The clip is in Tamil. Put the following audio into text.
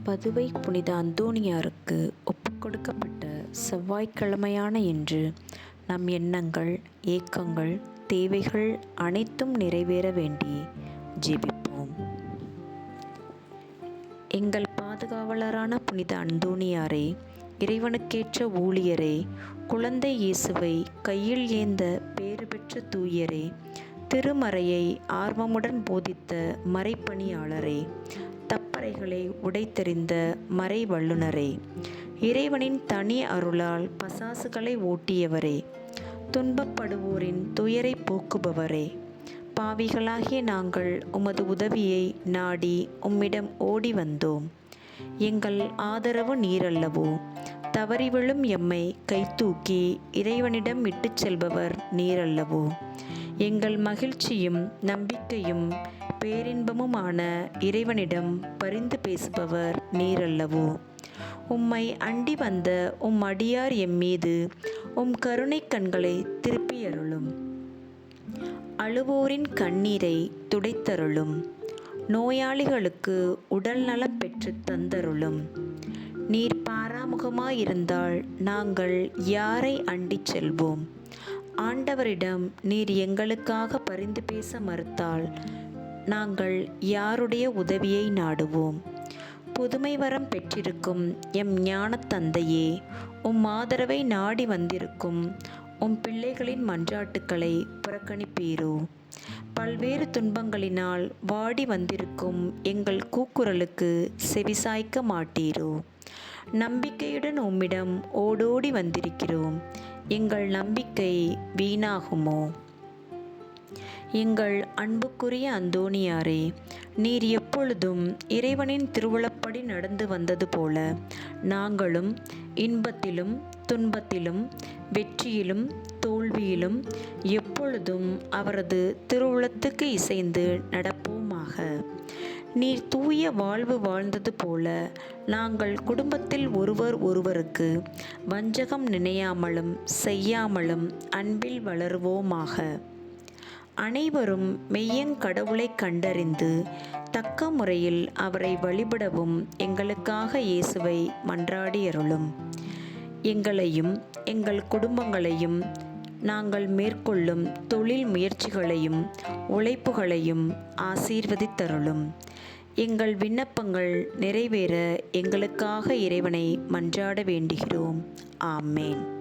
பதுவை புனித அந்தோணியாருக்கு ஒப்புக்கொடுக்கப்பட்ட செவ்வாய்க்கிழமையான இன்று நம் எண்ணங்கள், ஏக்கங்கள், தேவைகள் அனைத்தும் நிறைவேற வேண்டி ஜெபிப்போம். எங்கள் பாதுகாவலரான புனித அந்தோணியாரே, இறைவனுக்கேற்ற ஊழியரே, குழந்தை இயேசுவை கையில் ஏந்த பேறு பெற்ற தூயரே, திருமறையை ஆர்வமுடன் போதித்த மறைப்பணியாளரே, தப்பறைகளை உடைத்தெறிந்த மறை வல்லுனரே, இறைவனின் தனி அருளால் பசாசுகளை ஓட்டியவரே, துன்பப்படுவோரின் துயரை போக்குபவரே, பாவிகளாகிய நாங்கள் உமது உதவியை நாடி உம்மிடம் ஓடி வந்தோம். எங்கள் ஆதரவு நீரல்லவோ? தவறி விழும் எம்மை கைதூக்கி இறைவனிடம் இட்டுச் செல்பவர் நீரல்லவோ? எங்கள் மகிழ்ச்சியும் நம்பிக்கையும் பேரின்பமுமான இறைவனிடம் பரிந்து பேசுபவர் நீரல்லவோ? உம்மை அண்டி வந்த உம் அடியார் எம்மீது உம் கருணை கண்களை திருப்பியருளும். அழுவோரின் கண்ணீரை துடைத்தருளும். நோயாளிகளுக்கு உடல் நலம் பெற்று தந்தருளும். நீர் பாராமுகமாயிருந்தால் நாங்கள் யாரை அண்டிச் செல்வோம்? ஆண்டவரிடம் நீர் எங்களுக்காக பரிந்து பேச மறுத்தால் நாங்கள் யாருடைய உதவியை நாடுவோம்? புதுமை வரம் பெற்றிருக்கும் எம் ஞானத் தந்தையே, உம் ஆதரவை நாடி வந்திருக்கும் உம் பிள்ளைகளின் மன்றாட்டுக்களை புறக்கணிப்பீரோ? பல்வேறு துன்பங்களினால் வாடி வந்திருக்கும் எங்கள் கூக்குரலுக்கு செவிசாய்க்க மாட்டீரோ? நம்பிக்கையுடன் உம்மிடம் ஓடோடி வந்திருக்கிறோம். எங்கள் நம்பிக்கை வீணாகுமோ? எங்கள் அன்புக்குரிய அந்தோணியாரே, நீர் எப்பொழுதும் இறைவனின் திருவுளப்படி நடந்து வந்தது போல நாங்களும் இன்பத்திலும் துன்பத்திலும் வெற்றியிலும் தோல்வியிலும் எப்பொழுதும் அவரது திருவுளத்துக்கு இசைந்து நடப்போமாக. நீர் தூய வாழ்வு வாழ்ந்தது போல நாங்கள் குடும்பத்தில் ஒருவர் ஒருவருக்கு வஞ்சகம் நினையாமலும் செய்யாமலும் அன்பில் வளருவோமாக. அனைவரும் மெய்யங்கடவுளை கண்டறிந்து தக்க முறையில் அவரை வழிபடவும் எங்களுக்காக இயேசுவை மன்றாடியருளும். எங்களையும் எங்கள் குடும்பங்களையும் நாங்கள் மேற்கொள்ளும் தொழில் முயற்சிகளையும் உழைப்புகளையும் ஆசீர்வதித்தருளும். எங்கள் விண்ணப்பங்கள் நிறைவேற எங்களுக்காக இறைவனை மன்றாட வேண்டுகிறோம். ஆமேன்.